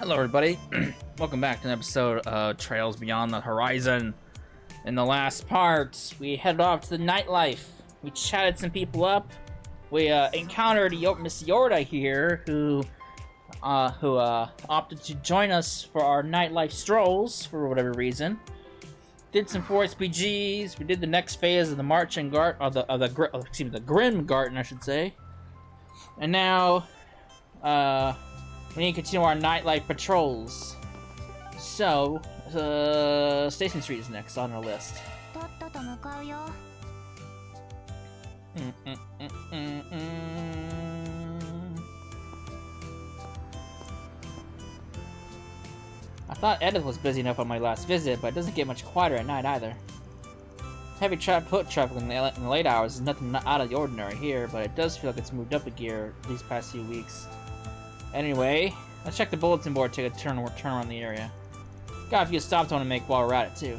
Hello everybody, welcome back to an episode of Trails Beyond the Horizon. In the last part, we headed off to the nightlife. We chatted some people up. We encountered Miss Jorda here, who opted to join us for our nightlife strolls for whatever reason. Did some 4SPGs. We did the next phase of the marching guard, the Grim Garden, I should say. And now, we need to continue our nightlife patrols. So, Station Street is next on our list. I thought Edith was busy enough on my last visit, but it doesn't get much quieter at night either. Heavy foot traffic in the late hours is nothing out of the ordinary here, but it does feel like it's moved up a gear these past few weeks. Anyway, let's check the bulletin board to take a turn around the area. Got a few stops I want to make while we're at it, too.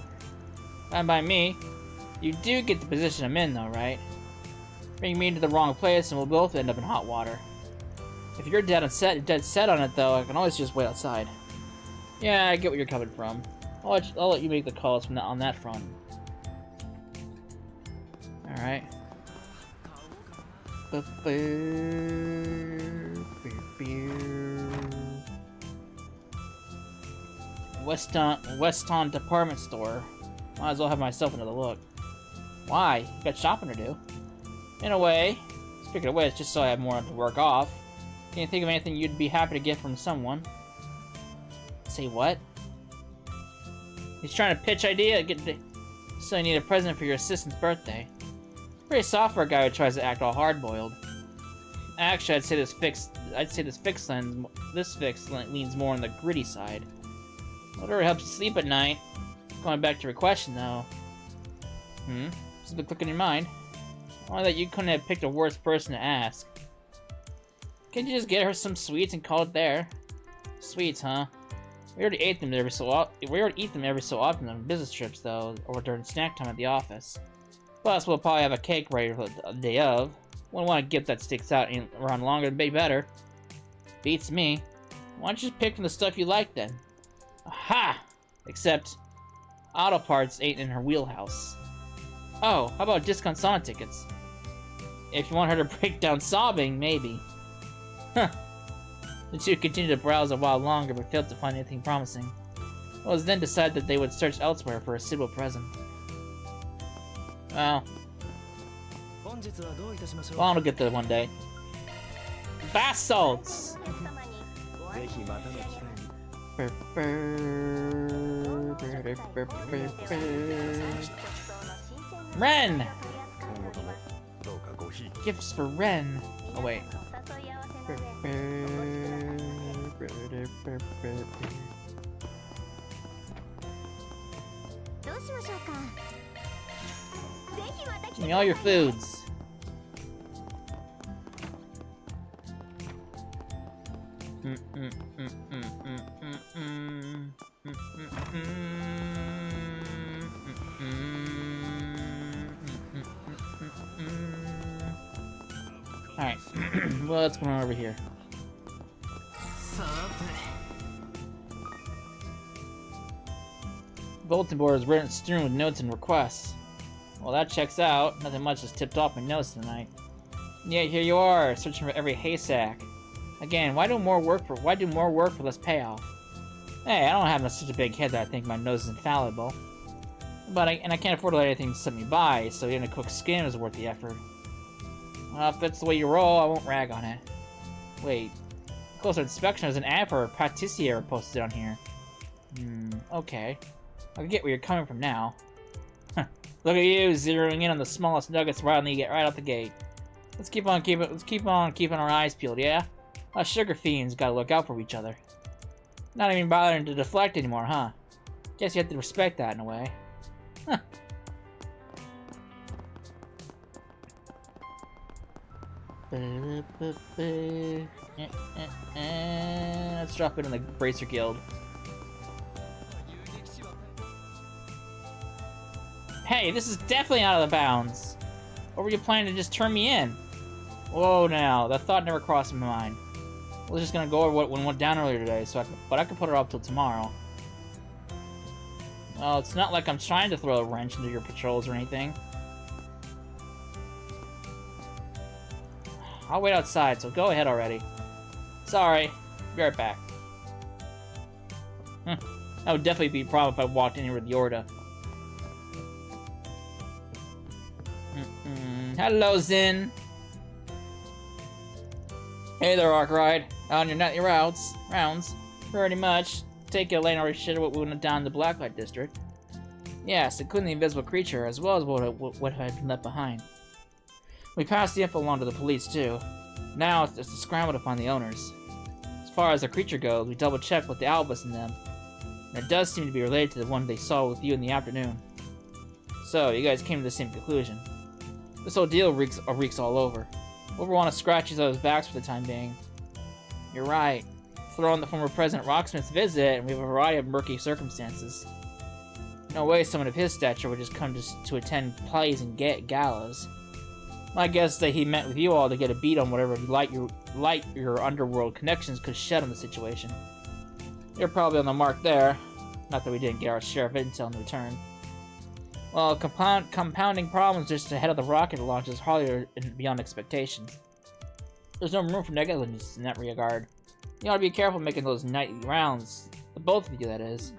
And by me, you do get the position I'm in, though, right? Bring me to the wrong place and we'll both end up in hot water. If you're dead set on it, though, I can always just wait outside. Yeah, I get where you're coming from. I'll let you make the calls on that front. Alright. Weston department store. Might as well have myself another look. Why? You got shopping to do. In a way. Speaking of which, just so I have more to work off. Can you think of anything you'd be happy to get from someone? Say what? He's trying to pitch idea. So you need a present for your assistant's birthday. Pretty soft for a guy who tries to act all hard-boiled. Actually, I'd say this fix leans more on the gritty side. Whatever helps you sleep at night. Going back to your question, though. Just a click in your mind. Only that you couldn't have picked a worse person to ask. Can't you just get her some sweets and call it there? Sweets, huh? We already eat them every so often on business trips, though, or during snack time at the office. Plus, we'll probably have a cake ready for the day of. Wouldn't want a gift that sticks out around longer than be better. Beats me. Why don't you just pick from the stuff you like then? Aha! Except, auto parts ain't in her wheelhouse. Oh, how about discount sauna tickets? If you want her to break down sobbing, maybe. Huh. The two continued to browse a while longer, but failed to find anything promising. It was then decided that they would search elsewhere for a suitable present. Well, I'll get there one day. Bath salts! Ren! Gifts for Ren. Oh, wait. Give me all your foods. Alright, what's going on over here? Bulletin board is written strewn with notes and requests. Well, that checks out. Nothing much is tipped off my notes tonight. Yeah, here you are, searching for every haystack. Again, why do more work for less payoff? Hey, I don't have such a big head that I think my nose is infallible. But I can't afford to let anything set me by, so even a quick skim is worth the effort. Well, if that's the way you roll, I won't rag on it. Wait. Closer inspection, there's an ad for a patissiere posted on here. Okay. I get where you're coming from now. Look at you, zeroing in on the smallest nuggets right out the gate. Let's keep on keeping our eyes peeled, yeah? Us sugar fiends gotta look out for each other. Not even bothering to deflect anymore, huh? Guess you have to respect that in a way. Huh. Let's drop it in the Bracer Guild. Hey, this is definitely out of the bounds. Or were you planning to just turn me in? Whoa now, that thought never crossed my mind. I was just gonna go over what went down earlier today, but I could put it off till tomorrow. Well, it's not like I'm trying to throw a wrench into your patrols or anything. I'll wait outside, so go ahead already. Sorry. Be right back. That would definitely be a problem if I walked in here with Jorda. Hello, Zin. Hey there, Arkwright. On your nightly rounds. Pretty much. Take a lane or shit what we went down in the Blacklight District. Yes, including the invisible creature, as well as what had been left behind. We passed the info along to the police, too. Now it's just a scramble to find the owners. As far as the creature goes, we double-checked with the albus in them. And it does seem to be related to the one they saw with you in the afternoon. So, you guys came to the same conclusion. This whole deal reeks all over. Whoever want to scratch each other's backs for the time being. You're right. Throw in the former President Rocksmith's visit, and we have a variety of murky circumstances. No way someone of his stature would just come to attend plays and galas. My guess is that he met with you all to get a beat on whatever light your underworld connections could shed on the situation. You're probably on the mark there. Not that we didn't get our share of intel in return. Well, compounding problems just ahead of the rocket launch is hardly beyond expectations. There's no room for negligence in that regard. You ought to be careful making those nightly rounds. The both of you, that is.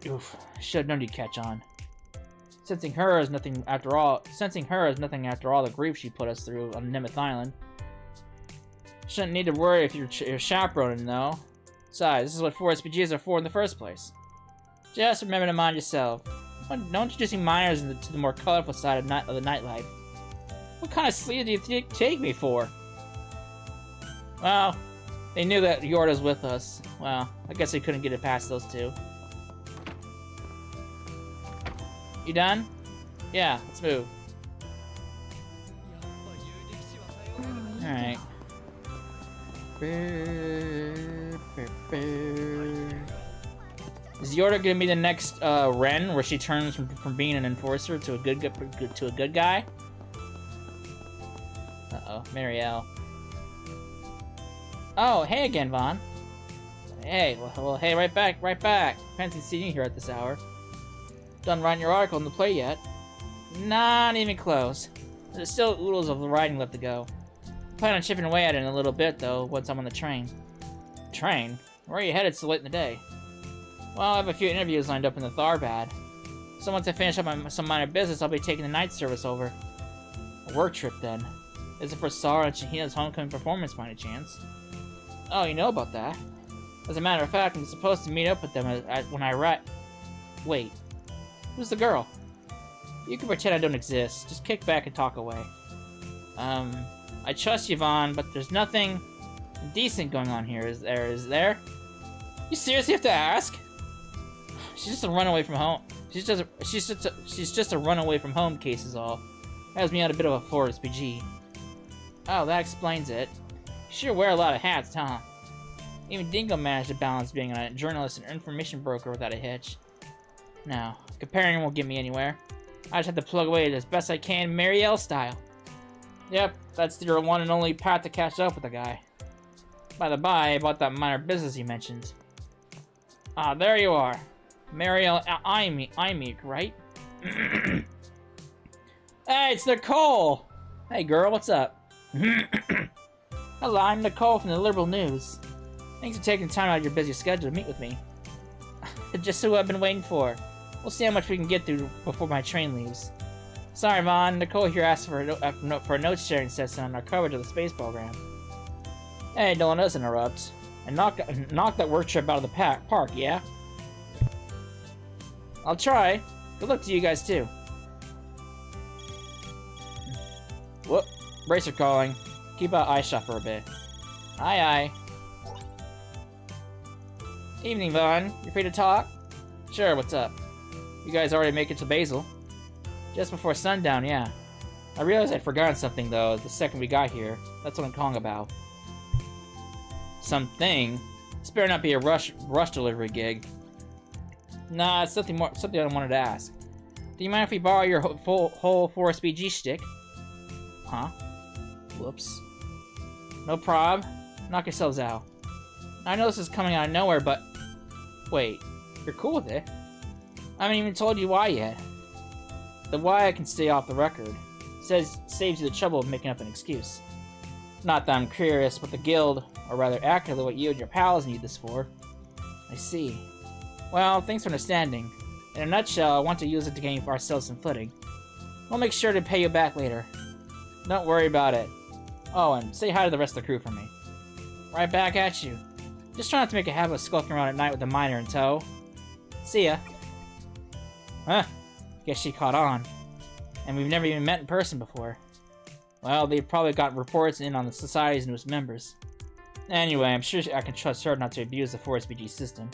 Oof, should have known you'd catch on. Sensing her is nothing after all the grief she put us through on Nemeth Island. Shouldn't need to worry if you're chaperoning, though. Besides, this is what 4 SPGs are for in the first place. Just remember to mind yourself. No introducing minors to the more colorful side of the nightlife. What kind of sleeve do you take me for? Well, they knew that Jorda's with us. Well, I guess they couldn't get it past those two. You done? Yeah, let's move. Alright. Is Jorda gonna be the next Ren, where she turns from being an enforcer to a good guy? Uh-oh, Marielle. Oh, hey again, Vaughn. Hey, well, hey, right back. Fancy seeing you here at this hour. Done writing your article in the play yet? Not even close. There's still oodles of writing left to go. I plan on chipping away at it in a little bit, though, once I'm on the train. Train? Where are you headed so late in the day? Well, I have a few interviews lined up in the Tharbad. So once I finish up some minor business, I'll be taking the night service over. A work trip, then. Is it for Sara and Shahina's homecoming performance, by any chance? Oh, you know about that? As a matter of fact, I'm supposed to meet up with them when I write... Wait. Who's the girl? You can pretend I don't exist. Just kick back and talk away. I trust you, Vaughn, but there's nothing decent going on here, is there? You seriously have to ask? She's just a runaway from home. She's just a runaway from home case is all. Has me on a bit of a forest PG. Oh, that explains it. You sure wear a lot of hats, huh? Even Dingo managed to balance being a journalist and information broker without a hitch. No, comparing won't get me anywhere. I just have to plug away as best I can, Marielle style. Yep, that's your one and only path to catch up with the guy. By the by, about that minor business you mentioned. Ah, there you are. Marielle Imik, right? Hey, it's Nicole! Hey girl, what's up? Hello, I'm Nicole from the Liberal News. Thanks for taking time out of your busy schedule to meet with me. Just who I've been waiting for. We'll see how much we can get through before my train leaves. Sorry, Vaughn. Nicole here asked for a note-sharing session on our coverage of the space program. Hey, don't let us interrupt. And knock that work trip out of the park, yeah? I'll try. Good luck to you guys, too. Whoop. Bracer calling. Keep out eye shot for a bit. Aye, aye. Evening, Vaughn. You free to talk? Sure, what's up? You guys already make it to Basil? Just before sundown, yeah. I realized I'd forgotten something, though, the second we got here. That's what I'm calling about. Something? This better not be a rush delivery gig. Nah, it's something I wanted to ask. Do you mind if we borrow your whole 4SBG shtick? Huh? Whoops. No prob. knock yourselves out. I know this is coming out of nowhere, but... Wait, you're cool with it? I haven't even told you why yet. The why I can stay off the record. Saves you the trouble of making up an excuse. Not that I'm curious what the guild, or rather accurately what you and your pals need this for. I see. Well, thanks for understanding. In a nutshell, I want to use it to gain ourselves some footing. We'll make sure to pay you back later. Don't worry about it. Oh, and say hi to the rest of the crew for me. Right back at you. Just try not to make a habit of skulking around at night with a miner in tow. See ya. Huh. Guess she caught on. And we've never even met in person before. Well, they've probably got reports in on the Society's newest members. Anyway, I'm sure I can trust her not to abuse the Forest BG system.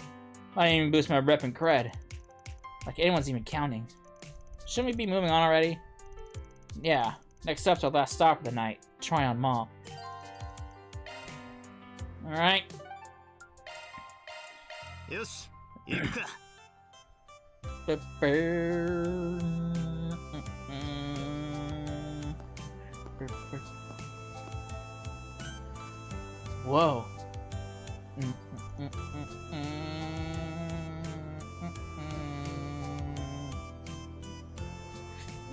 Might even boost my rep and cred. Like anyone's even counting. Shouldn't we be moving on already? Yeah. Next up's our last stop of the night. Tryon Mall. Alright. Yosh, iku ka. Whoa.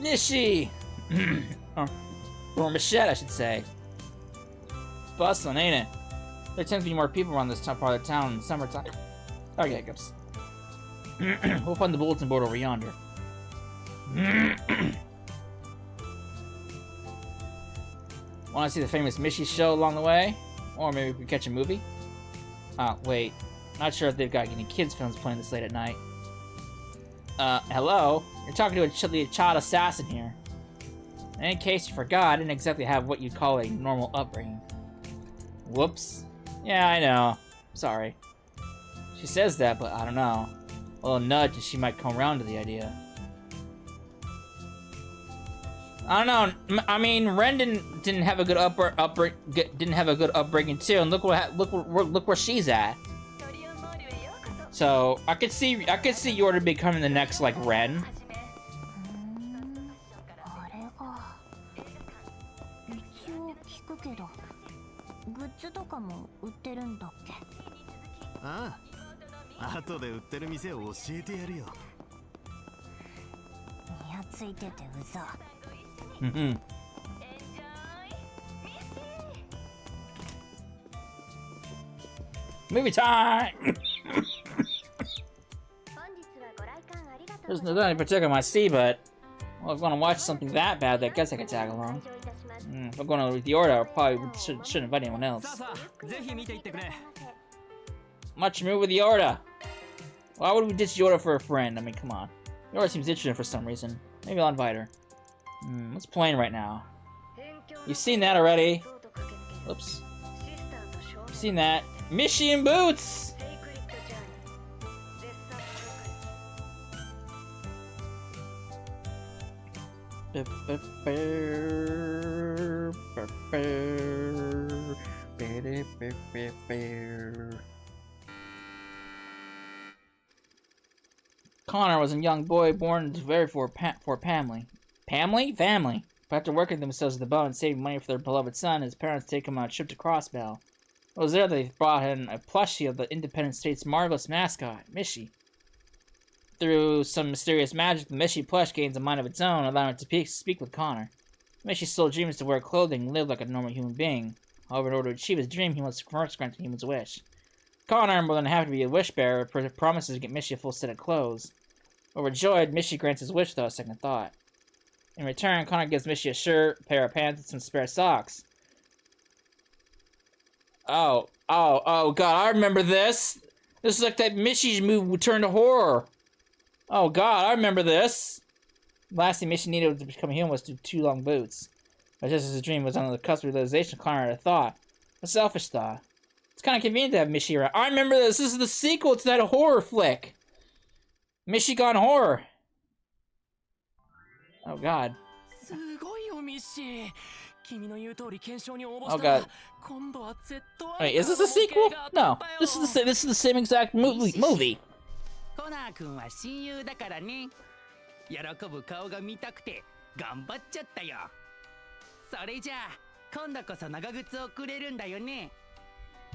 Nishi! Or Machette, I should say. Bustling, ain't it? There tends to be more people around this part of the town in the summertime. Okay, hiccups. We'll find the bulletin board over yonder. Want to see the famous Mishi show along the way? Or maybe we could catch a movie? Wait. Not sure if they've got any kids films playing this late at night. Hello? You're talking to a child assassin here. In case you forgot, I didn't exactly have what you'd call a normal upbringing. Whoops. Yeah, I know. Sorry. She says that, but I don't know. A little nudge and she might come around to the idea. I don't know. I mean, Ren didn't have a good upbringing too, and look where she's at. So I could see Jorda becoming the next like Ren. Movie time! There's nothing in particular I might see, but well, if I'm gonna watch something that bad, I guess I could tag along. If I'm going to the Jorda, I probably shouldn't invite anyone else. Much move with the Jorda. Why would we ditch Jorda for a friend? I mean, come on. Jorda seems interesting for some reason. Maybe I'll invite her. What's playing right now? You've seen that already. Oops. You've seen that. Mishi and Boots! Connor was a young boy born into a very poor family. Family? But after working themselves to the bone and saving money for their beloved son, his parents take him on a trip to Crossbell. It was there they brought in a plushie of the Independent State's marvelous mascot, Mishi. Through some mysterious magic, the Mishi plush gains a mind of its own, allowing it to speak with Connor. Mishi still dreams to wear clothing and live like a normal human being. However, in order to achieve his dream, he must first grant a human's wish. Connor, more than happy to be a wish bearer, promises to get Mishi a full set of clothes. Overjoyed, Mishi grants his wish without a second thought. In return, Connor gives Mishi a shirt, a pair of pants, and some spare socks. Oh god, I remember this! This is like that Mishi's move would turn to horror! Oh god, I remember this! The last thing Mishi needed to become human was two long boots. But just as his dream was on the cusp of realization, Connor had a thought. A selfish thought. It's kind of convenient to have Mishi around. I remember this! This is the sequel to that horror flick! Mishi Gone Horror! Oh god. Oh god. Wait, is this a sequel? No. This is the same exact movie. コナー君は親友だからね。喜ぶ顔が見たくて頑張っちゃったよ。それじゃあ今度こそ長靴をくれるんだよね。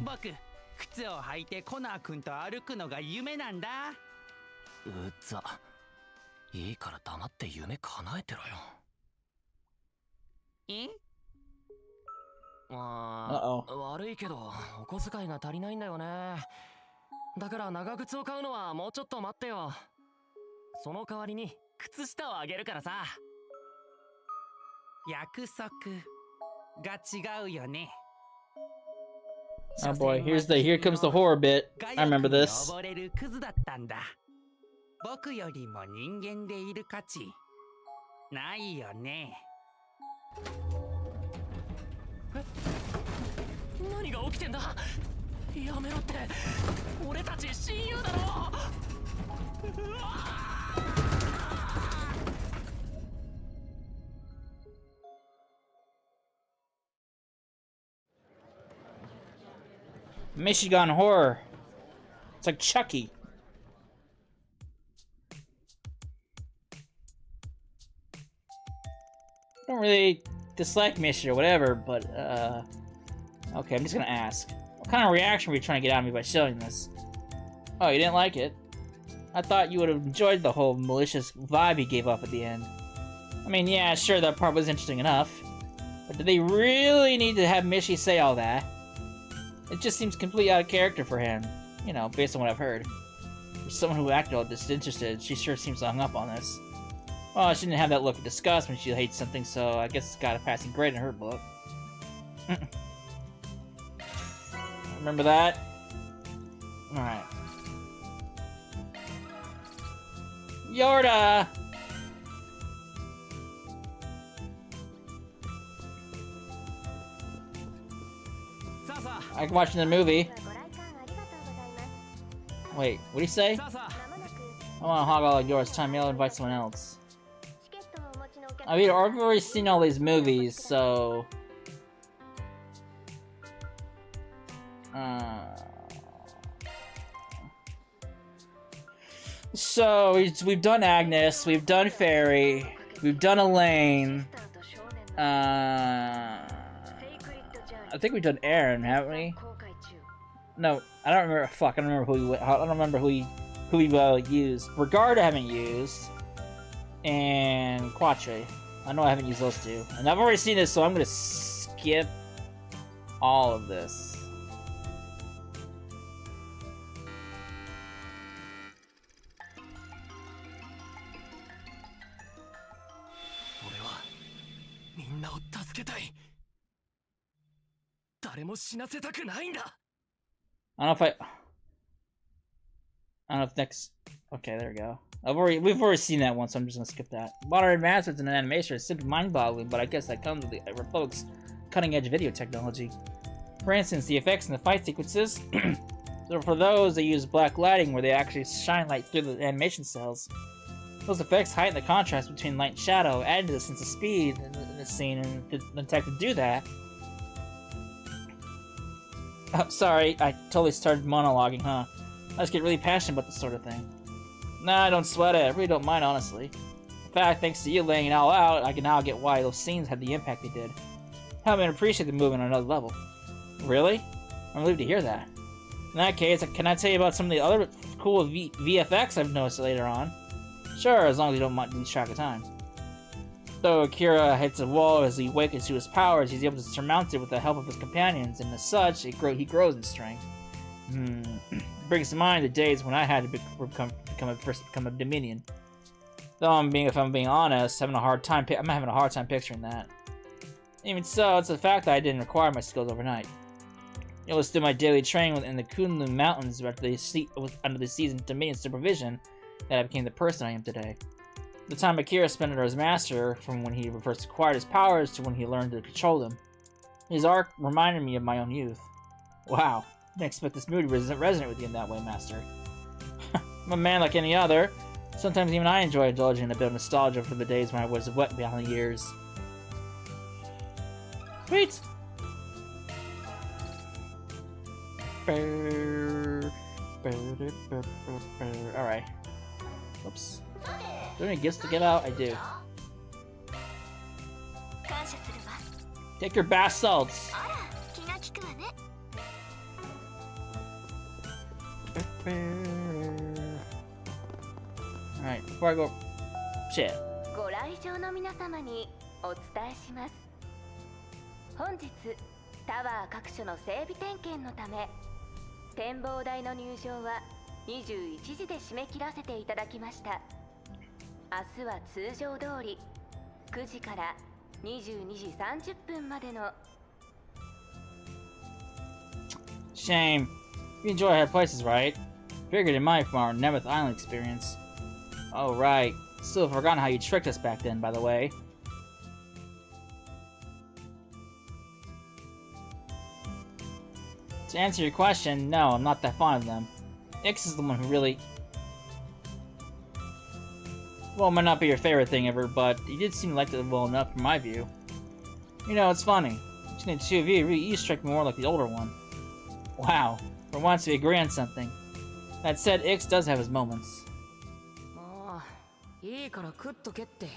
僕靴を履いてコナー君と歩くのが夢なんだ。うざ。いいから黙って夢叶えてろよ。え？まあ、悪いけどお小遣いが足りないんだよね。だから長靴を買うのはもうちょっと待ってよ。その代わりに靴下をあげるからさ。約束が違うよね。 Oh boy, here comes the horror bit. I remember this. 溺れるクズだったんだ。僕よりも人間でいる価値ないよね。何が起きてんだ。やめろって。俺たち親友だろ。うわMichigan horror. It's like Chucky. I don't really dislike Michi or whatever, but okay, I'm just gonna ask. What kind of reaction were you trying to get out of me by showing this? Oh, you didn't like it? I thought you would have enjoyed the whole malicious vibe he gave off at the end. I mean, yeah, sure, that part was interesting enough. But did they really need to have Michi say all that? It just seems completely out of character for him. You know, based on what I've heard. For someone who acted all disinterested, she sure seems hung up on this. Well, she didn't have that look of disgust when she hates something, so I guess it's got a passing grade in her book. Remember that? Alright. Jorda! I'm watching the movie. Wait, what do you say? I want to hog all of yours. Time I'll invite someone else. I've already seen all these movies, so... So, we've done Agnes, we've done Fairy, we've done Elaine, I think we've done Aaron, haven't we? No, I don't remember. Fuck, I don't remember who I don't remember who we used. Regarda I haven't used, and Quatre. I know I haven't used those two, and I've already seen this, so I'm gonna skip all of this. I don't know if next. Okay, there we go. We've already seen that one, so I'm just gonna skip that. Modern advancements in animation are simply mind-boggling, but I guess that comes with the Republic's cutting-edge video technology. For instance, the effects in the fight sequences. So for those, they use black lighting, where they actually shine light through the animation cells. Those effects heighten the contrast between light and shadow, adding to the sense of speed in the scene, and the tech to do that. Oh, sorry, I totally started monologuing, huh? I just get really passionate about this sort of thing. Nah, don't sweat it. I really don't mind, honestly. In fact, thanks to you laying it all out, I can now get why those scenes had the impact they did. Help me appreciate the movement on another level. Really? I'm relieved to hear that. In that case, can I tell you about some of the other cool VFX I've noticed later on? Sure, as long as you don't mind lose track of time. Though Akira hits a wall as he awakens to his powers, he's able to surmount it with the help of his companions, and as such, he grows in strength. Brings to mind the days when I had to become a Dominion. Though if I'm being honest, I'm having a hard time picturing that. Even so, it's the fact that I didn't acquire my skills overnight. It was through my daily training in the Kunlun Mountains under the seasoned Dominion supervision that I became the person I am today. The time Akira spent under his master, from when he first acquired his powers to when he learned to control them. His arc reminded me of my own youth. Wow, I didn't expect this mood to resonate with you in that way, Master. I'm a man like any other. Sometimes even I enjoy indulging in a bit of nostalgia for the days when I was wet behind the years. Sweet! Alright. Oops. Do I have any gifts to give out? I do. Take your bath salts! Alright, before I go... Shit. ご来場の皆様にお伝えします。本日タワー各所の整備点検のため展望台の入場は21時で締め切らせていただきました。明日は通常通り9時から22時30分までの Shame. You enjoy our places, right? Figured in mind from our Nemeth Island experience. Oh, right. Still forgotten how you tricked us back then, by the way. To answer your question, no, I'm not that fond of them. Ix is the one who really... Well, it might not be your favorite thing ever, but he did seem to like it well enough from my view. You know, it's funny. Between the two of you, you strike me more like the older one. Wow, for once we agree on something. That said, Ix does have his moments. もういいから食っとけって。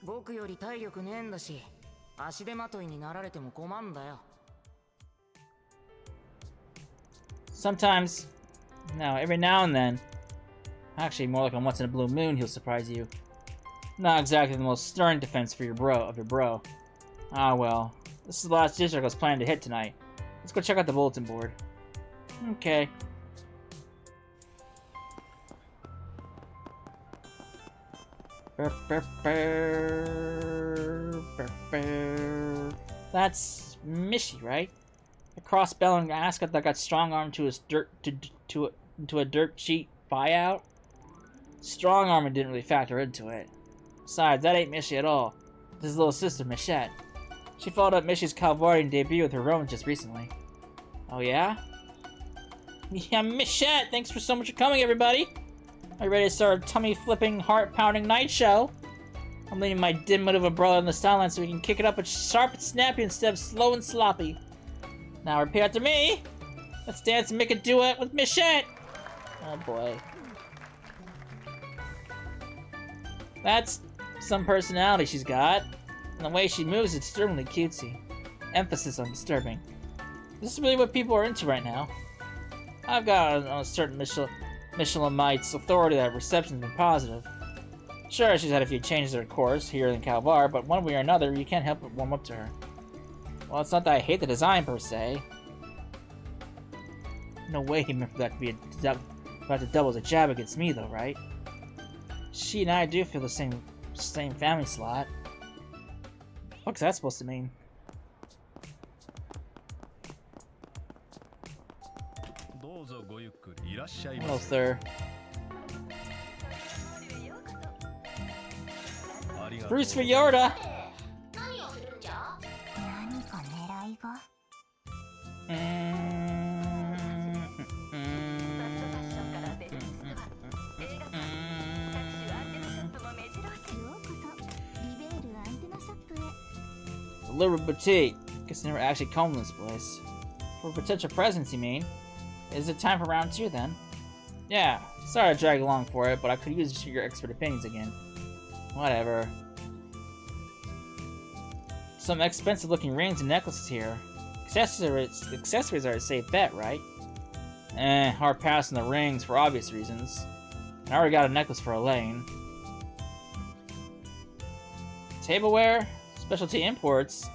僕より体力ねえんだし、足手まといになられても困んだよ。Sometimes, no, every now and then. Actually, more like a once in a blue moon, he'll surprise you. Not exactly the most stern defense for your bro. Ah well, this is the last district I was planning to hit tonight. Let's go check out the bulletin board. Okay. That's Mishi, right? The cross-belling ascot that got strong-armed to a dirt cheap buyout? Strong-arming didn't really factor into it. Besides, that ain't Mishi at all. This is his little sister, Michette. She followed up Mishi's Calvarian debut with her Roman just recently. Oh yeah? Yeah, Michette! Thanks for so much for coming, everybody! Are you ready to start a tummy-flipping, heart-pounding night show? I'm leaving my dimwit of a brother on the sideline so we can kick it up with sharp and snappy instead of slow and sloppy. Now repeat after me! Let's dance and make a duet with Michette! Oh boy. That's some personality she's got. And the way she moves is disturbingly cutesy. Emphasis on disturbing. This is really what people are into right now. I've got on a certain Michelinite's authority that reception's been positive. Sure, she's had a few changes of her course here in Calvar, but one way or another, you can't help but warm up to her. Well, it's not that I hate the design per se. No way he meant for that to be about to double as a jab against me, though, right? She and I do feel the same family slot. What's that supposed to mean? Hello, sir. Bruce for Jorda! The Liberal Boutique. Guess I never actually combed this place. For potential presents, you mean? Is it time for round 2 then? Yeah, sorry to drag along for it, but I could use your expert opinions again. Whatever. Some expensive looking rings and necklaces here. Accessories are a safe bet, right? Hard pass on the rings for obvious reasons. I already got a necklace for Elaine. Tableware? Specialty imports?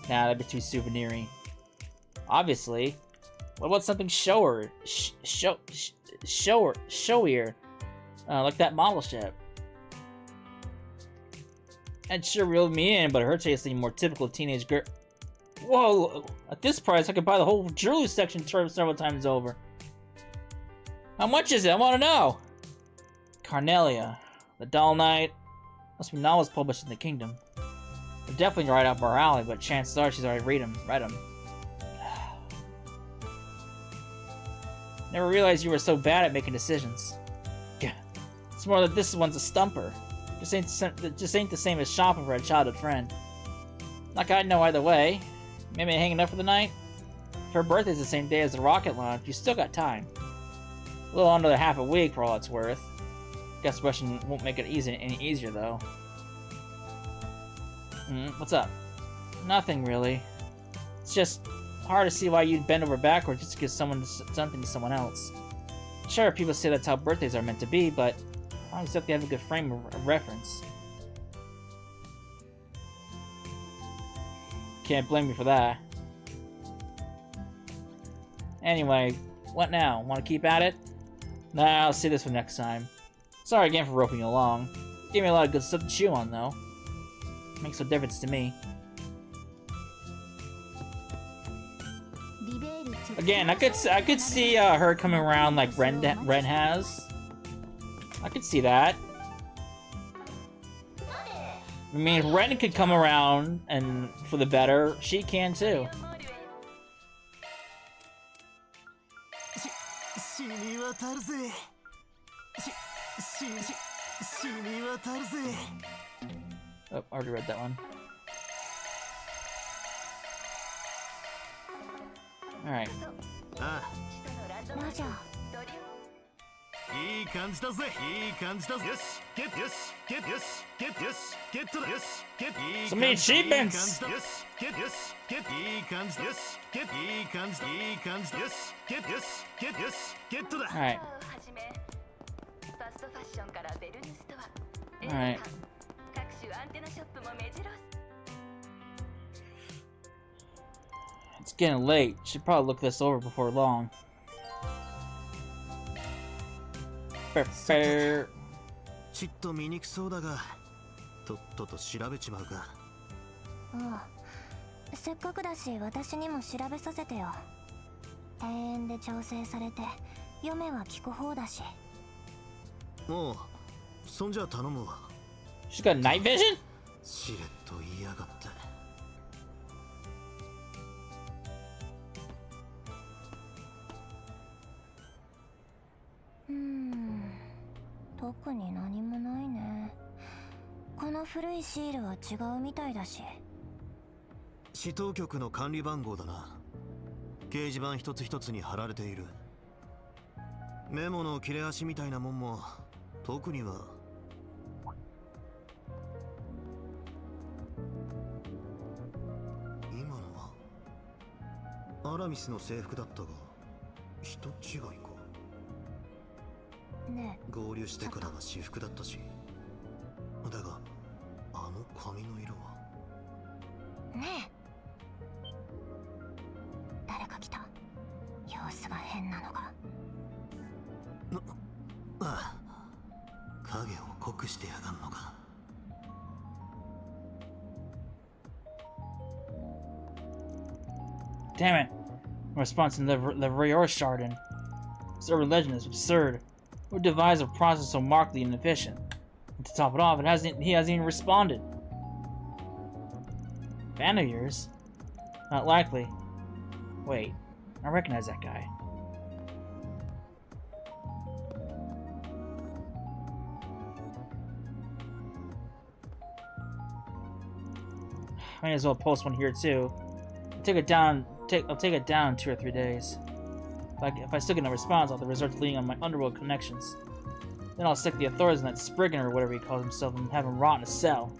Nah, that'd be too souvenir-y. Obviously. What about something showier? Like that model ship. I'd sure reeled me in, but her taste seemed more typical of teenage girl. Whoa! At this price, I could buy the whole jewelry section several times over. How much is it? I want to know! Carnelia. The Dull Knight. Must be novels published in the kingdom. They're definitely right up our alley, but chances are she's already read them. Never realized you were so bad at making decisions. It's more that this one's a stumper. Just ain't the same as shopping for a childhood friend. Like I'd know either way. Maybe hanging up for the night? If her birthday's the same day as the rocket launch, you still got time. A little under half a week for all it's worth. Guess rushing won't make it any easier though. What's up? Nothing really. It's just hard to see why you'd bend over backwards just to give something to someone else. Sure, people say that's how birthdays are meant to be, but I don't exactly have a good frame of reference. Can't blame me for that. Anyway, what now? Want to keep at it? Nah, I'll see this for next time. Sorry again for roping you along. Gave me a lot of good stuff to chew on, though. Makes no difference to me. Again, I could see her coming around like Ren has. I could see that. I mean, if Ren could come around and for the better, she can too. Oh, I already read that one. Alright. いい感じだぜいい感じだぜよしゲッよしゲッよしゲッよしゲットだよしゲッいい So many achievements! よしゲッよしゲッいい感じよしゲッいい感じいい感じよしゲッよしゲッよしゲットだ Alright. Alright. It's getting late. Should probably look this over before long. Fair. ちっと見にくそうだがとっとと調べちまうかああ、せっかくだし私にも調べさせてよ。庭園で調整されて読めは聞く方だし。おうそんじゃ頼むわ She's got night vision? しれっと言いやがって特に何もないね。この古いシールは違うみたいだし。市当局の管理番号だな。掲示板一つ一つに貼られている。メモの切れ端みたいなもんも特には。今のはアラミスの制服だったが人違いか。ねえ、合流してからは私服だったし。だがあの髪の色は。ねえ、誰か来た。様子が変なのが。ああ、影を濃くしてやがんのか。Damn it! In response to the Riorshardin. This urban legend is absurd. Who devised a process so markedly inefficient? And to top it off, he hasn't even responded. Fan of yours? Not likely. Wait, I recognize that guy. Might as well post one here too. I'll take it down in 2 or 3 days. If I still get no response, I'll have to resort to leaning on my underworld connections. Then I'll stick the authorities in that Spriggan or whatever he calls himself and have him rot in a cell.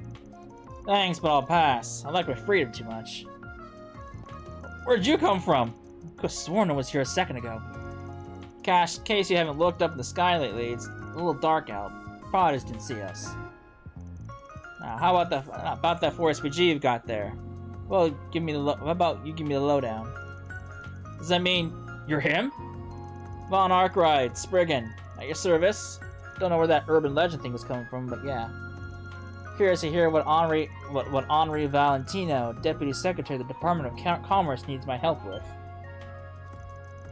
Thanks, but I'll pass. I like my freedom too much. Where'd you come from? I could have sworn I was here a second ago. Cash, in case you haven't looked up in the sky lately, it's a little dark out. Probably just didn't see us. Now, how about that 4SPG you've got there? Well, how about you give me the lowdown? Does that mean you're him? Von Arkwright, Spriggan, at your service. Don't know where that urban legend thing was coming from, but yeah. Curious to hear what Henri Valentino, Deputy Secretary of the Department of Commerce, needs my help with.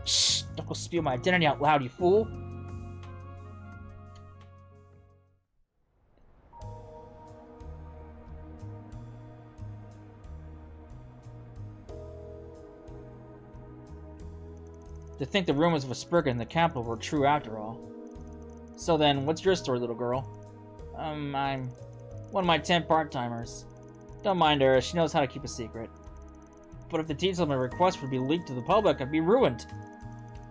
Shh! Don't go spill my identity out loud, you fool! To think the rumors of a Spriggan in the capital were true after all. So then, what's your story, little girl? I'm one of my 10 part-timers. Don't mind her, she knows how to keep a secret. But if the details of my request would be leaked to the public, I'd be ruined.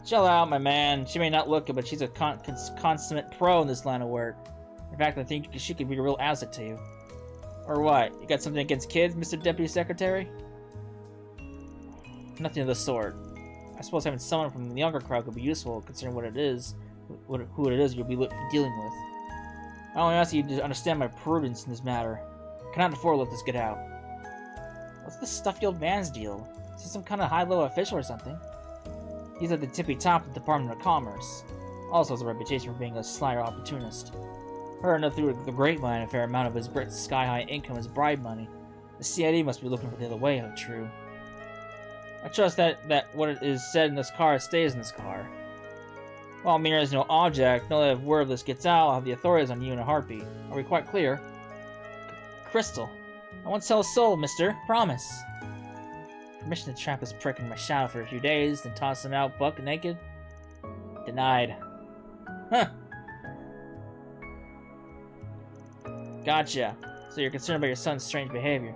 Chill out, my man. She may not look it, but she's a consummate pro in this line of work. In fact, I think she could be a real asset to you. Or what? You got something against kids, Mr. Deputy Secretary? Nothing of the sort. I suppose having someone from the younger crowd could be useful, considering who it is you'll be dealing with. I only ask you to understand my prudence in this matter. I cannot afford to let this get out. What's this stuffy old man's deal? Is he some kind of high-level official or something? He's at the tippy top of the Department of Commerce. Also has a reputation for being a sly opportunist. Heard through the grapevine a fair amount of his sky-high income is bribe money. The CID must be looking for the other way, if true. I trust that what is said in this car stays in this car. While Mira is no object, know that if word of this gets out, I'll have the authorities on you in a heartbeat. Are we quite clear? Crystal. I won't sell a soul, mister. Promise. Permission to trap this prick in my shadow for a few days, then toss him out buck naked? Denied. Huh. Gotcha. So you're concerned about your son's strange behavior.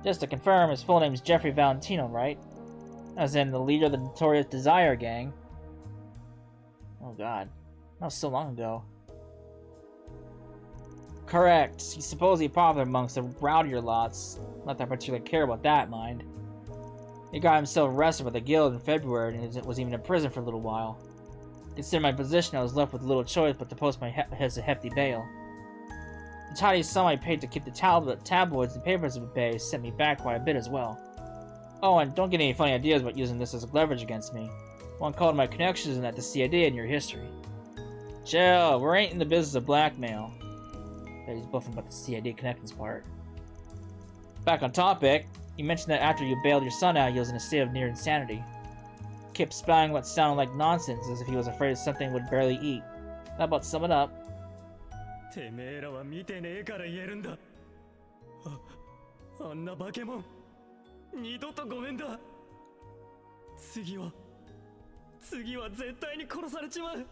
Just to confirm, his full name is Jeffrey Valentino, right? As in, the leader of the notorious Desire Gang. Oh god. That was so long ago. Correct. He's supposedly popular amongst the rowdier lots. Not that I particularly care about that, mind. He got himself arrested by the guild in February and was even in prison for a little while. Considering my position, I was left with little choice but to post my his hefty bail. The tiny sum I paid to keep the tabloids and papers at bay sent me back quite a bit as well. Oh, and don't get any funny ideas about using this as leverage against me. One called my connections and at the CID and your history. Chill, we ain't in the business of blackmail. Bet he's bluffing about the CID connections part. Back on topic, you mentioned that after you bailed your son out, he was in a state of near insanity. Kept spouting what sounded like nonsense as if he was afraid something would barely eat. How about sum it up? てめえらは見てねえから言えるんだ。あんな化け物、二度とごめんだ。次は絶対に殺されちまう。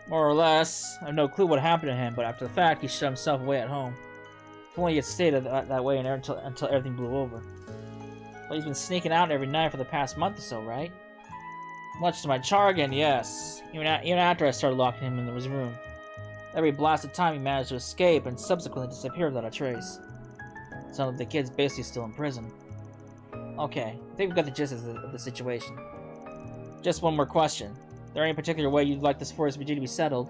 More or less, I have no clue what happened to him, but after the fact, he shut himself away at home. If only he had stayed that way until everything blew over. But he's been sneaking out every night for the past month or so, right? Much to my chagrin, yes. Even after I started locking him in his room. Every blasted time he managed to escape and subsequently disappear without a trace. Sounds like the kid's basically still in prison. Okay, I think we've got the gist of the situation. Just one more question. Is there any particular way you'd like this forest to be settled?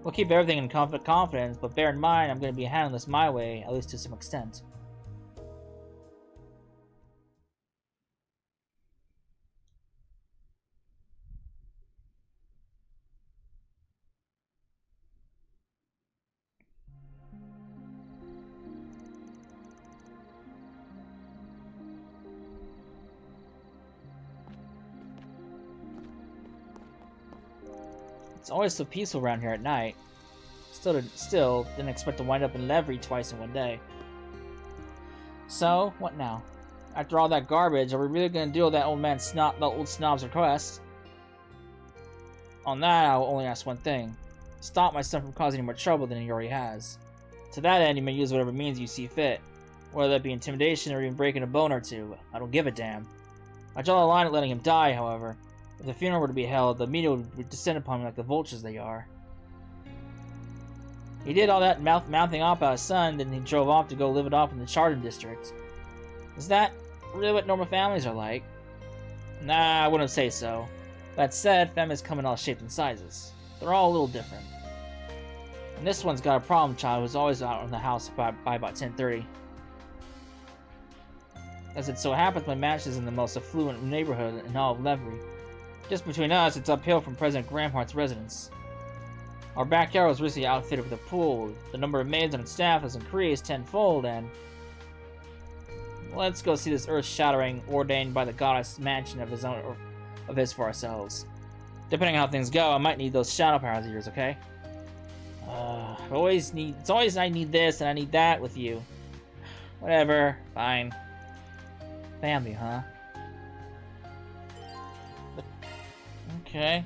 We'll keep everything in confidence, but bear in mind I'm going to be handling this my way, at least to some extent. It's always so peaceful around here at night. Still didn't expect to wind up in Levry twice in one day. So, what now? After all that garbage, are we really going to deal with that old snob's request? On that, I will only ask one thing. Stop my son from causing any more trouble than he already has. To that end, you may use whatever means you see fit. Whether that be intimidation or even breaking a bone or two. I don't give a damn. I draw the line at letting him die, however. If the funeral were to be held, the media would descend upon me like the vultures they are. He did all that mouthing off about his son, then he drove off to go live it off in the Chardon district. Is that really what normal families are like? Nah, I wouldn't say so. That said, families come in all shapes and sizes. They're all a little different. And this one's got a problem child who's always out in the house by about 10:30. As it so happens, my mansion is in the most affluent neighborhood in all of Levry. Just between us, it's uphill from President Gramhart's residence. Our backyard was recently outfitted with a pool. The number of maids on its staff has increased tenfold, and let's go see this earth-shattering, ordained by the goddess mansion of his for ourselves. Depending on how things go, I might need those shadow powers of yours, okay? It's always I need this and I need that with you. Whatever, fine. Family, huh? Okay.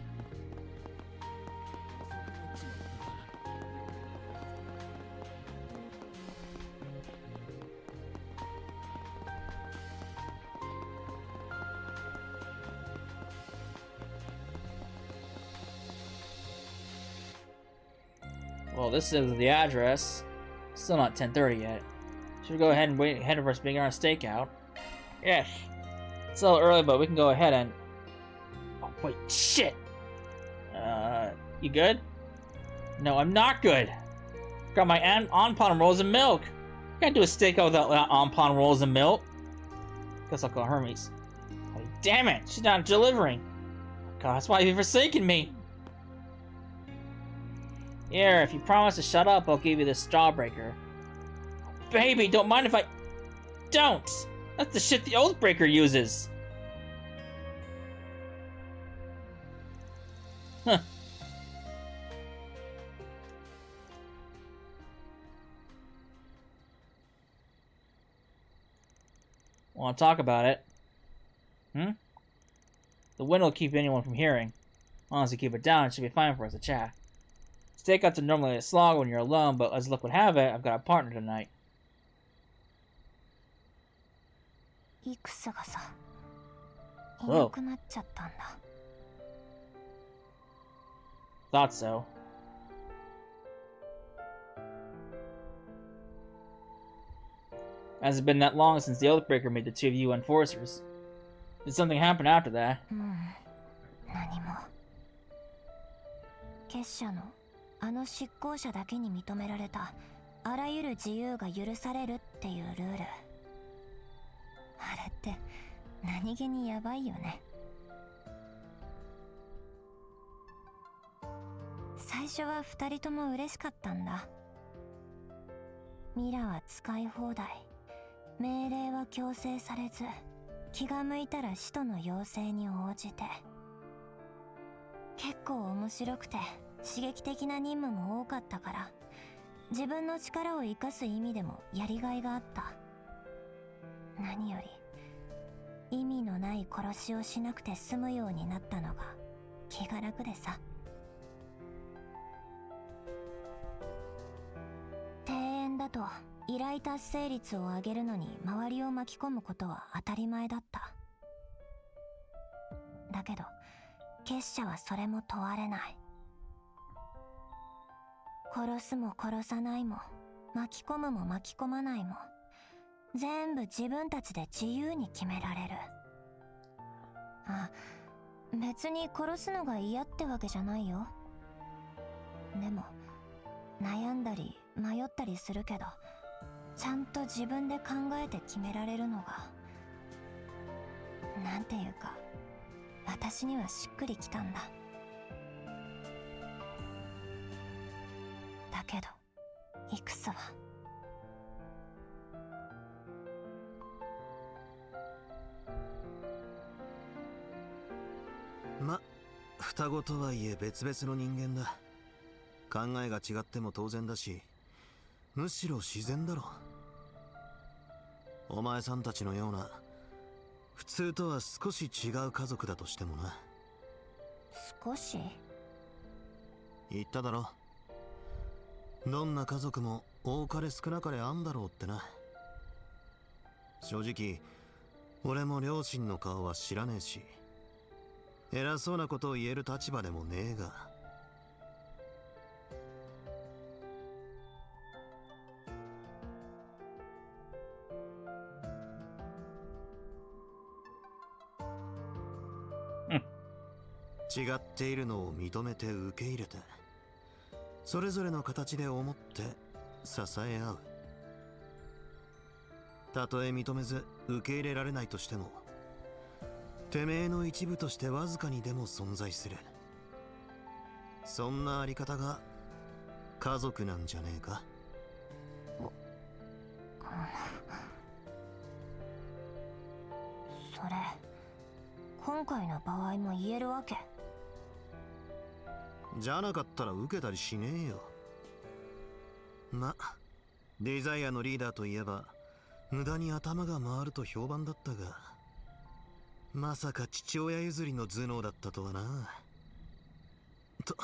Well, this is the address. Still not 10:30 yet. Should we go ahead and wait ahead of us being our stakeout? Yes. It's a little early, but we can go ahead and... Oh, wait, shit! You good? No, I'm not good. Got my on-pond rolls of milk. Can't do a stakeout without on-pond rolls of milk. Guess I'll call Hermes. Oh, damn it, she's not delivering. God, that's why you've forsaken me. Here, if you promise to shut up, I'll give you this Strawbreaker. Baby, don't mind if I... Don't! That's the shit the Oathbreaker uses. Huh. Want to talk about it? Hmm? The wind will keep anyone from hearing. As long as you keep it down, it should be fine for us to chat. Stakeouts are normally a slog when you're alone, but as luck would have it, I've got a partner tonight. いくさがさ、いなくなっちゃったんだ。Thought so. Hasn't been that long since the Oathbreaker made the two of you enforcers. Did something happen after that? 何も。結社のあの執行者だけに認められたあらゆる自由が許されるっていうルール。あれって何気にやばいよね。最初は2人とも嬉しかったんだ。ミラは使い放題、命令は強制されず、気が向いたら使徒の要請に応じて。結構面白くて刺激的な任務も多かったから、自分の力を生かす意味でもやりがいがあった。何より意味のない殺しをしなくて済むようになったのが気が楽でさ。庭園だと依頼達成率を上げるのに周りを巻き込むことは当たり前だった。だけど結社はそれも問われない。殺すも殺さないも、巻き込むも巻き込まないも、全部自分たちで自由に決められる。あ、別に殺すのが嫌ってわけじゃないよ。でも悩んだり迷ったりするけど、ちゃんと自分で考えて決められるのが、なんていうか私にはしっくりきたんだ。だけどイクスはま、双子とはいえ別々の人間だ。考えが違っても当然だし、むしろ自然だろ。お前さんたちのような普通とは少し違う家族だとしてもな。少し？言っただろ。どんな家族も多かれ少なかれあんだろうってな。正直俺も両親の顔は知らねえし、偉そうなことを言える立場でもねえが。違っているのを認めて受け入れて、それぞれの形で思って支え合う。たとえ認めず受け入れられないとしても、てめえの一部としてわずかにでも存在する。そんなあり方が家族なんじゃねえか。それ今回の場合も言えるわけ？じゃなかったら受けたりしねえよ。ま、デザイアのリーダーといえば無駄に頭が回ると評判だったが、まさか父親譲りの頭脳だったとはな。と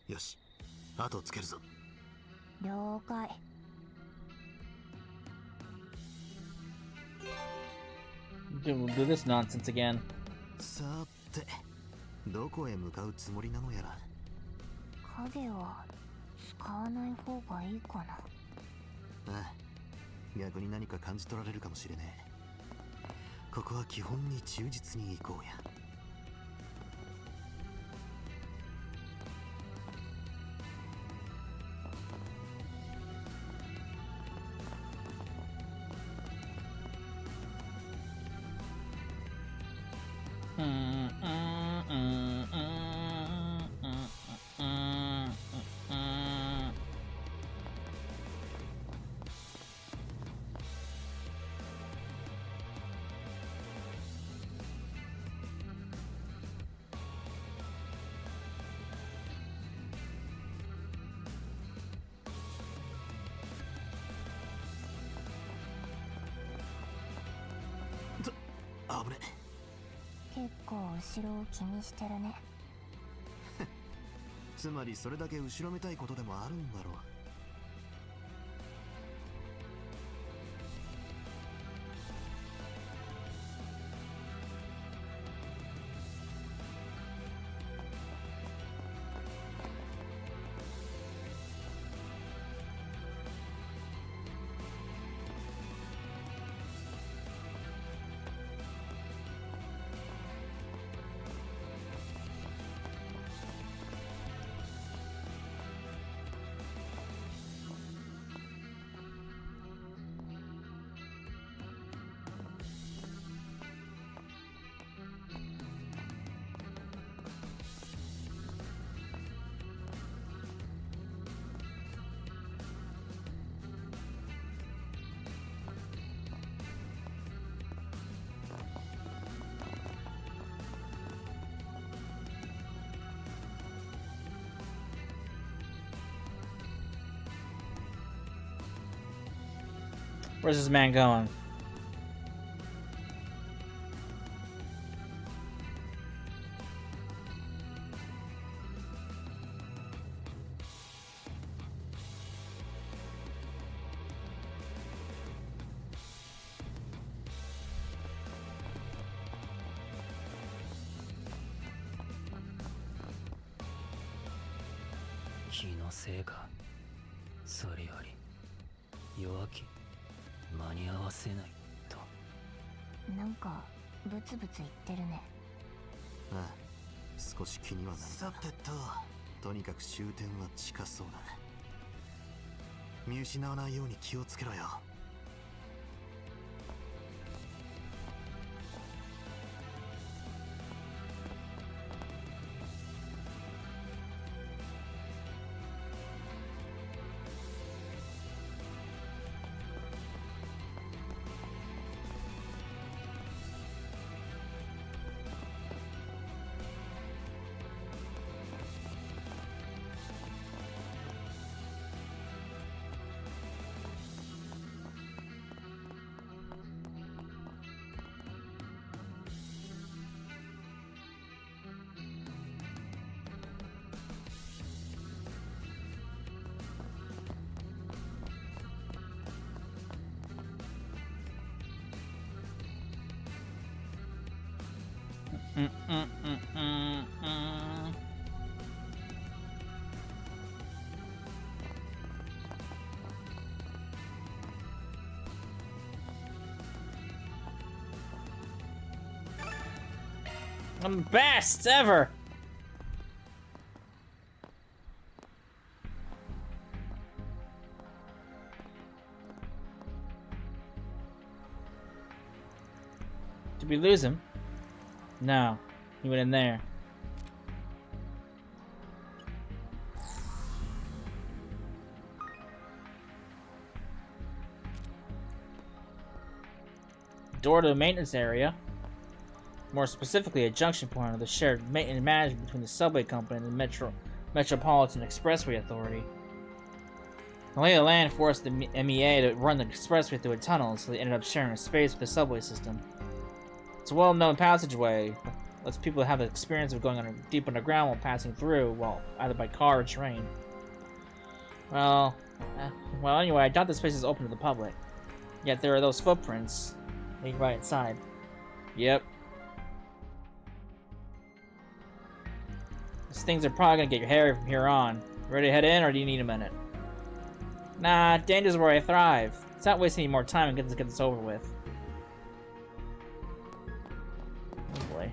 よし、後をつけるぞ。了解。do this nonsense again. さて、どこへ向かうつもりなのやら。影は使わない方がいいかな。ああ、逆に何か感じ取られるかもしれねえ。ここは基本に忠実に行こうや。危ね。結構後ろを気にしてるね。つまりそれだけ後ろめたいことでもあるんだろう。Where's this man going? .なんかブツブツ言ってるね。ああ、少し気にはなる。さてとにかく終点は近そうだ。見失わないように気をつけろよ。I'm the best ever! Did we lose him? No. He went in there. Door to the maintenance area. More specifically, a junction point of the shared maintenance management between the subway company and the Metropolitan Expressway Authority. The lay of the land forced the MEA to run the expressway through a tunnel, so they ended up sharing a space with the subway system. It's a well-known passageway. Lets people have the experience of going deep underground while passing through, well, either by car or train. Well, anyway, I doubt this place is open to the public. Yet there are those footprints leading right inside. Yep. These things are probably gonna get your hair from here on. Ready to head in, or do you need a minute? Nah, danger's where I thrive. Let's not waste any more time and get this over with. Oh boy.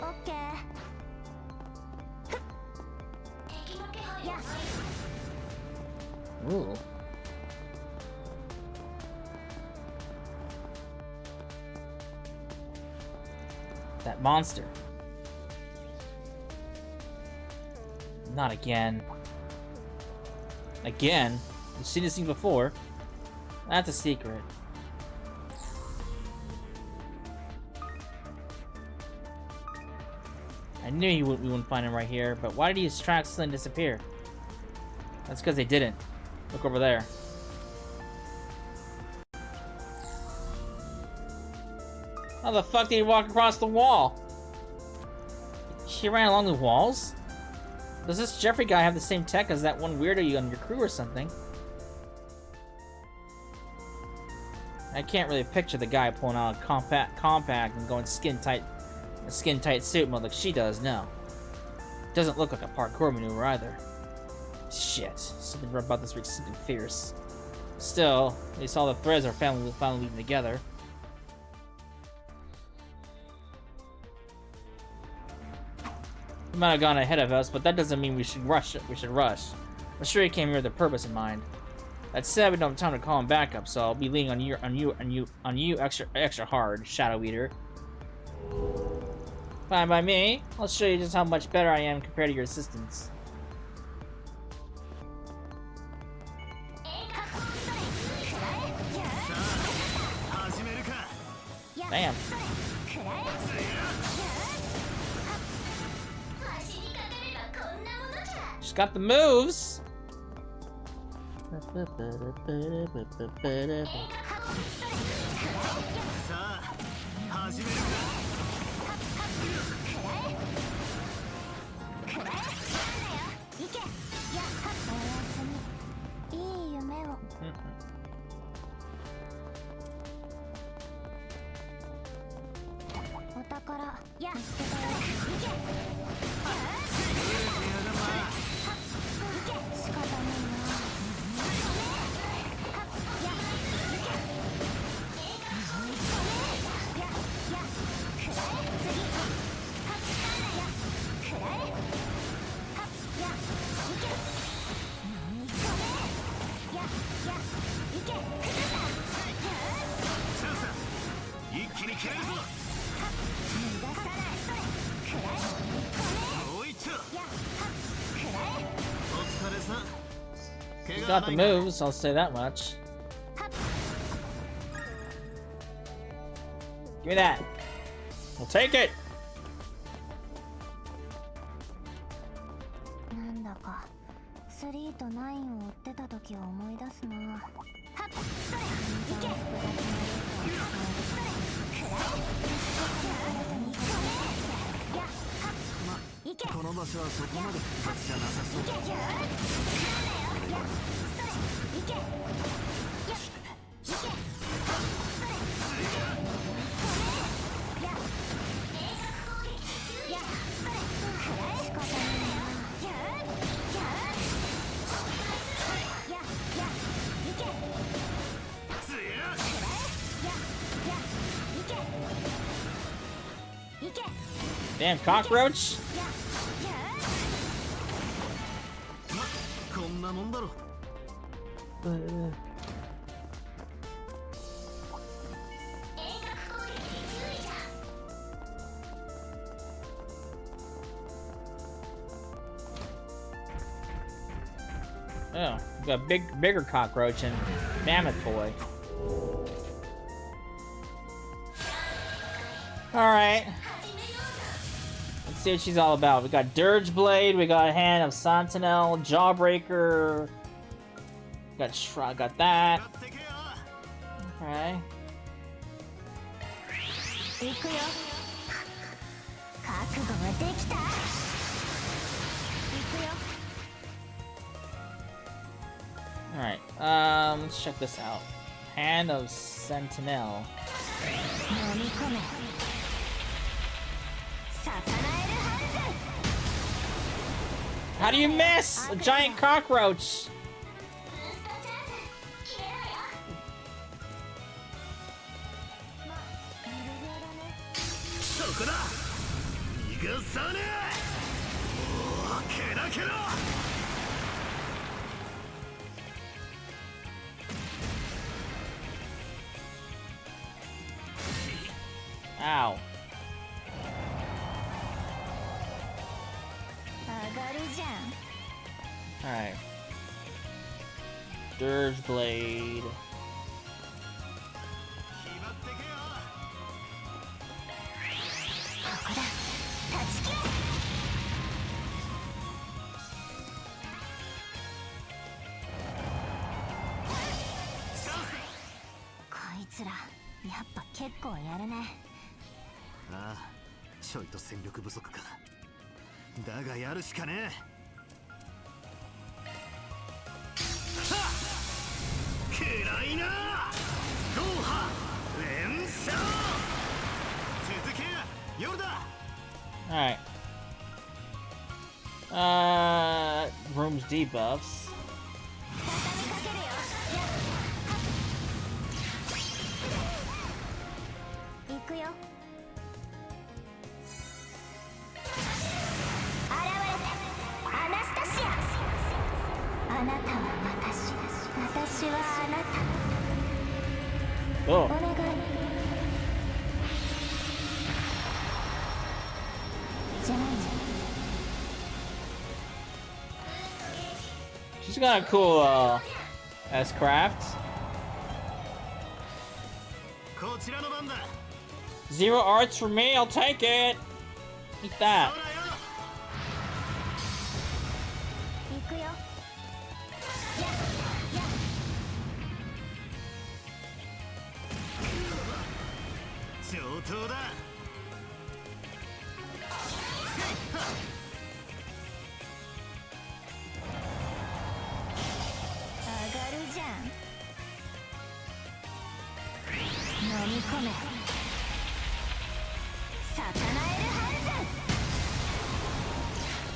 OK。や Ooh. That monster. Not again. Again? You've seen this thing before. That's a secret. I knew we wouldn't find him right here, but why did his tracks suddenly disappear? That's because they didn't. Look over there. How the fuck did he walk across the wall? He ran along the walls? Does this Jeffrey guy have the same tech as that one weirdo on your crew or something? I can't really picture the guy pulling out a compact and going skin tight suit mode like she does, no. Doesn't look like a parkour maneuver either. Shit, something about this week's something fierce. Still, at least all the threads are finally leading together. He might have gone ahead of us, but that doesn't mean we should rush. I'm sure he came here with a purpose in mind. That said, we don't have time to call him back up, so I'll be leaning on you extra hard, Shadow Eater. Fine by me. I'll show you just how much better I am compared to your assistants. Damn. She's got the moves. He's got the moves, I'll say that much. Give me that. I'll take it. なんだか3と9を追ってた時を思い出すな。はっ、それ、いけ。この場所はそこまで複雑じゃなさそうだ。Damn cockroach! こんなもんだろ。Oh, we got bigger cockroach and mammoth boy. All right. Let's see what she's all about. We got Dirge Blade, we got Hand of Sentinel, Jawbreaker. Got that. Okay. 行くよ。覚悟はできた。行くよ。 Alright, let's check this out. Hand of Sentinel. 飲み込め。魚エルハンズ。 How do you miss? A giant cockroach! そこだ。逃がさねえ。おお、ケラケラ。 Ow. 上がるじゃん。 Alright. Dirge Blade. Ah, ああ、ちょいと戦力不足か。だがやるしかねえ。暗いな。ゴーハ連勝。続け、ヨルダ。 Alright. Room's debuffs. 行くよ。アナスタシア。あなたは私。私はあなた。 Oh. お願い。じゃあね。 She's got a cool, S-Craft. こちらの番だ。 Zero arts for me, I'll take it! Eat that. 行くよ。上等だ。 上がるじゃん。飲み込め。魚エルハン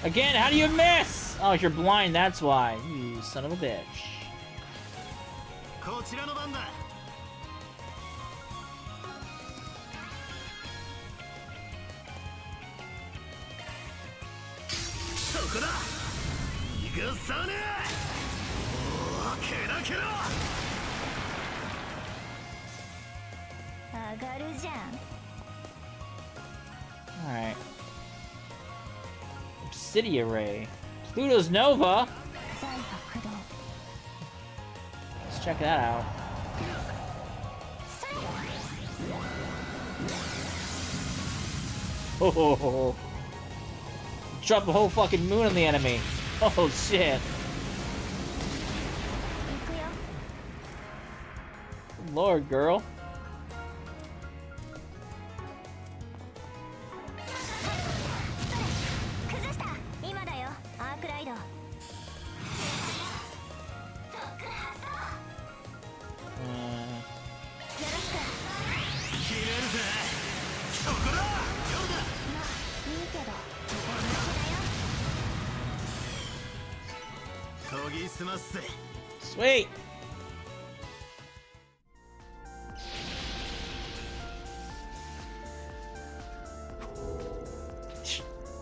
ズ。 Again, how do you miss? Oh, you're blind, that's why. You son of a bitch. こちらの番だ。 そこだ。逃がさねえ。おお、ケラケラ。 上がるじゃん。 Alright. Obsidian Ray. Pluto's Nova? 財が駆動。 Let's check that out. Oh, drop a whole fucking moon on the enemy. Oh shit. 行くよ。 Lord, girl. 崩した。今だよ。アークライド。 よろしく。 決めるぜ。そこだ。ヨルまあいいけど。ダ。研ぎ澄ますぜ。 Sweet.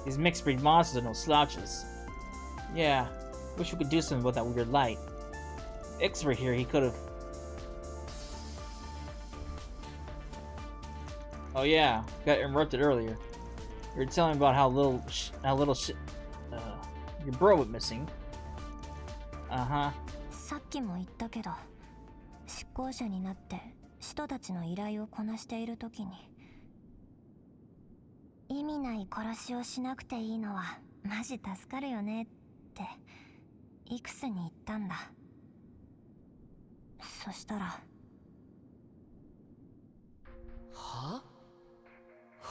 These mixed breed monsters are no slouches. Yeah, wish we could do something about that weird light. Ix were here, he could have. Oh yeah, got interrupted earlier. You were telling me about how little your bro went missing. Uh-huh. さっきも言ったけど、執行者になって使徒たちの依頼をこなしている時に意味ない殺しをしなくていいのはマジ助かるよねってイクスに言ったんだ。そしたら、は？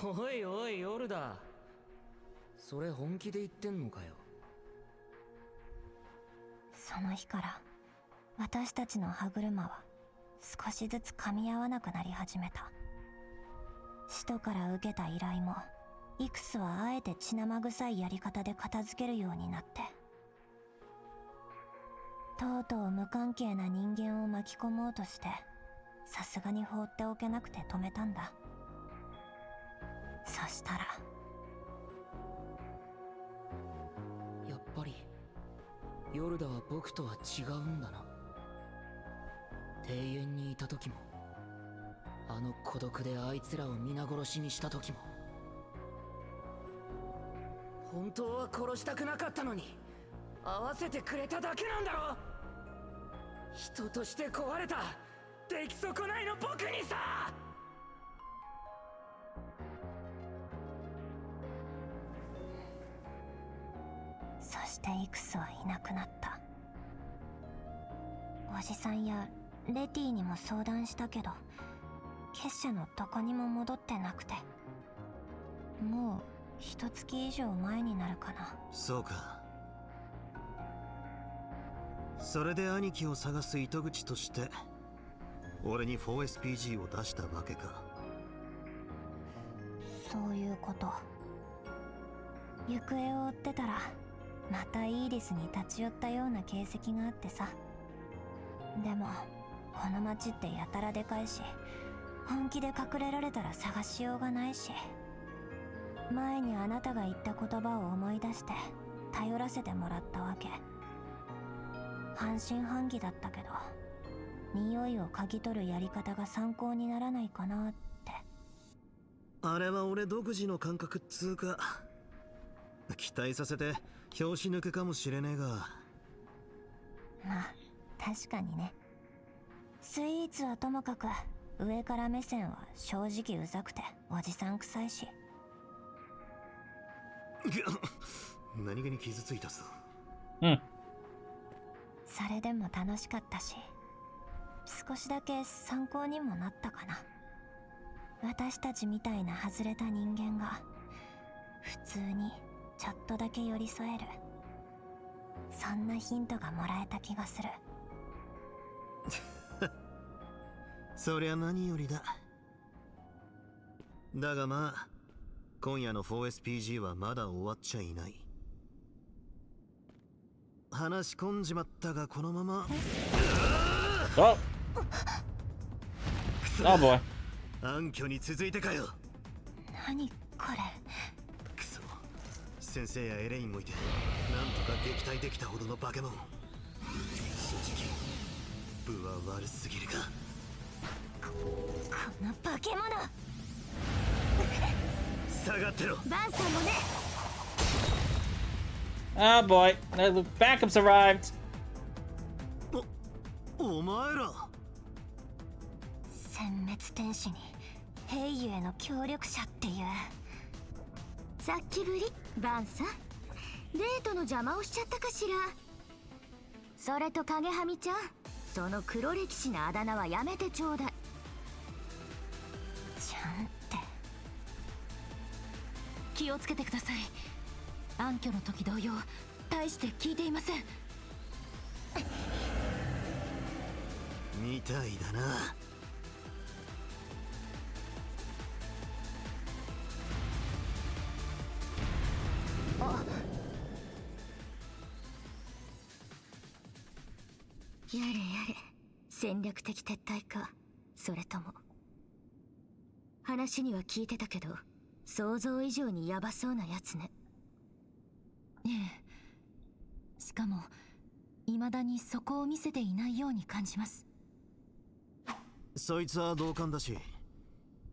おいおいヨルダ、それ本気で言ってんのかよ。その日から私たちの歯車は少しずつ噛み合わなくなり始めた。使徒から受けた依頼もイクスはあえて血生臭いやり方で片付けるようになって、とうとう無関係な人間を巻き込もうとして、さすがに放っておけなくて止めたんだ。そしたらやっぱりヨルダは僕とは違うんだな。庭園にいた時も、あの孤独であいつらを皆殺しにした時も、本当は殺したくなかったのに合わせてくれただけなんだろ。人として壊れた出来損ないの僕にさ。そしてイクスはいなくなった。おじさんやレティにも相談したけど、結社のどこにも戻ってなくて、もう一月以上前になるかな。そうか。それで兄貴を探す糸口として俺に 4SPG を出したわけか。そういうこと。行方を追ってたらまたイーディスに立ち寄ったような形跡があってさ。でもこの町ってやたらでかいし、本気で隠れられたら探しようがないし、前にあなたが言った言葉を思い出して頼らせてもらったわけ。半信半疑だったけど、匂いを嗅ぎ取るやり方が参考にならないかなって。あれは俺独自の感覚っつうか、期待させて拍子抜けかもしれねえが。まあ確かにね。スイーツはともかく上から目線は正直うざくておじさん臭いし。何気に傷ついたぞ。うん。それでも楽しかったし、少しだけ参考にもなったかな。私たちみたいな外れた人間が普通にちょっとだけ寄り添える、そんなヒントがもらえた気がする。そりゃ何よりだ。だがまあ今夜の 4SPG はまだ終わっちゃいない。話し込んじまったがこのまま。 Oh. Oh boy. 暗渠に続いてかよ。何これ。クソ、先生やエレインもいてなんとか撃退できたほどの化け物。正直部は悪すぎるが。この化け物。下がってろ。バンさんもね。Oh boy. The backups arrived. お前ら。殲滅天使に兵油への協力者っていう。さっきぶりバンさん、デートの邪魔をしちゃったかしら。それと影はみちゃん、その黒歴史なあだ名はやめてちょうだい。ちゃんって気をつけてください。暗渠の時同様大して聞いていません。みたいだな。やれやれ、戦略的撤退か。それとも。話には聞いてたけど想像以上にヤバそうなやつね。ええ。しかも未だにそこを見せていないように感じます。そいつは同感だし、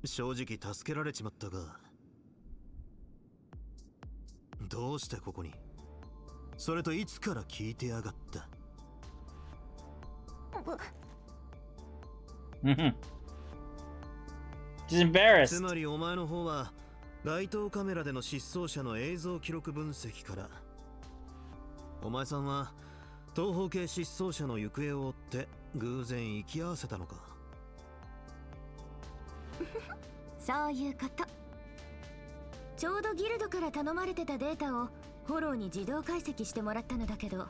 正直助けられちまったが。どうしてここに？それといつから聞いてやがった？She's embarrassed. つまりお前の方は街頭カメラでの失踪者の映像記録分析から、お前さんは東方系失踪者の行方を追って偶然行き合わせたのか。そういうこと。ちょうどギルドから頼まれてたデータをフォローに自動解析してもらったのだけど、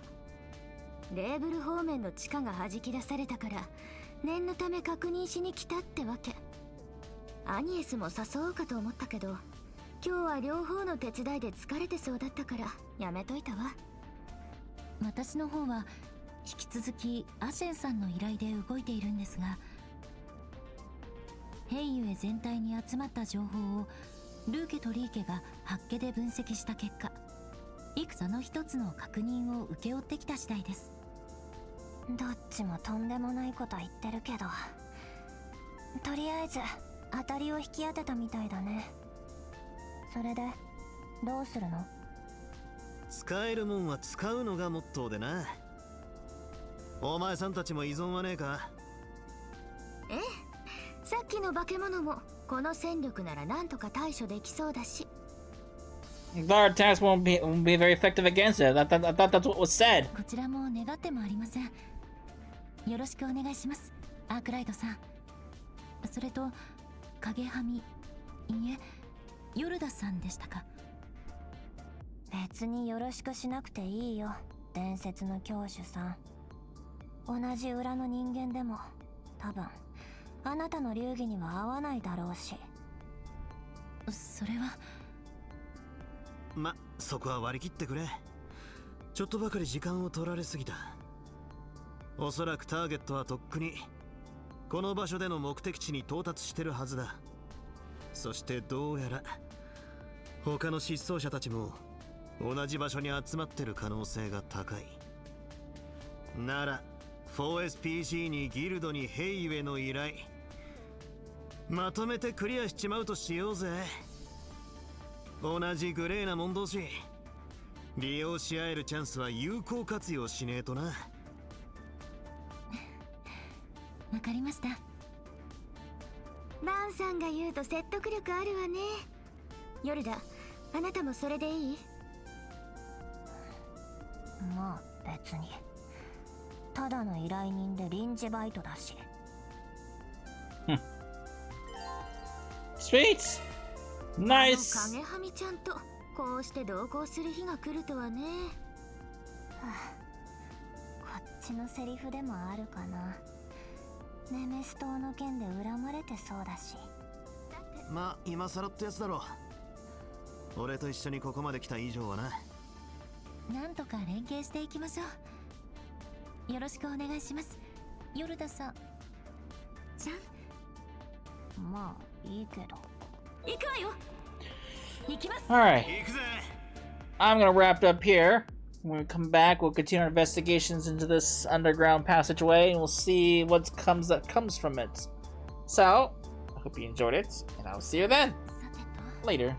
レーブル方面の地下が弾き出されたから念のため確認しに来たってわけ。アニエスも誘おうかと思ったけど、今日は両方の手伝いで疲れてそうだったからやめといたわ。私の方は引き続きアシェンさんの依頼で動いているんですが、ヘイユエ全体に集まった情報をルーケとリーケが八家で分析した結果、いくつの一つの確認を請け負ってきた次第です。どっちもとんでもないこと言ってるけど、とりあえず当たりを引き当てたみたいだね。それでどうするの？使えるもんは使うのがモットーでな。お前さんたちも依存はねえか？ええ、さっきの化け物もこの戦力ならなんとか対処できそうだし。Our attacks won't be very effective against it. I thought that's what was said. こちらも願ってもありません。よろしくお願いします、アークライトさん。それと影はみ、いいえ、ヨルダさんでしたか。別によろしくしなくていいよ、伝説の教主さん。同じ裏の人間でも多分あなたの流儀には合わないだろうし。それはそこは割り切ってくれ。ちょっとばかり時間を取られすぎた。おそらくターゲットはとっくにこの場所での目的地に到達してるはずだ。そしてどうやら他の失踪者たちも同じ場所に集まってる可能性が高い。なら 4SPG にギルドにヘイユエの依頼まとめてクリアしちまうとしようぜ。同じグレーなもん同士利用し合えるチャンスは有効活用しねえとな。わかりました。ランさんが言うと説得力あるわね。ヨルダ、あなたもそれでいい？まあ別にただの依頼人で臨時バイトだし。Sweet! Nice! 影はみちゃんとこうして同行する日が来るとはね。こっちのセリフでもあるかな。ネメス島の件で恨まれてそうだし。今更ってやつだろ。俺と一緒にここまで来た以上はな。なんとか連携していきましょう。よろしくお願いします、ヨルダさん。じゃん。まあいいけど。行くわよ。行きます。 Alright. 行くぜ。 I'm gonna wrap it up here. When we come back, we'll continue our investigations into this underground passageway, and we'll see what comes from it. So, I hope you enjoyed it, and I'll see you then. Later.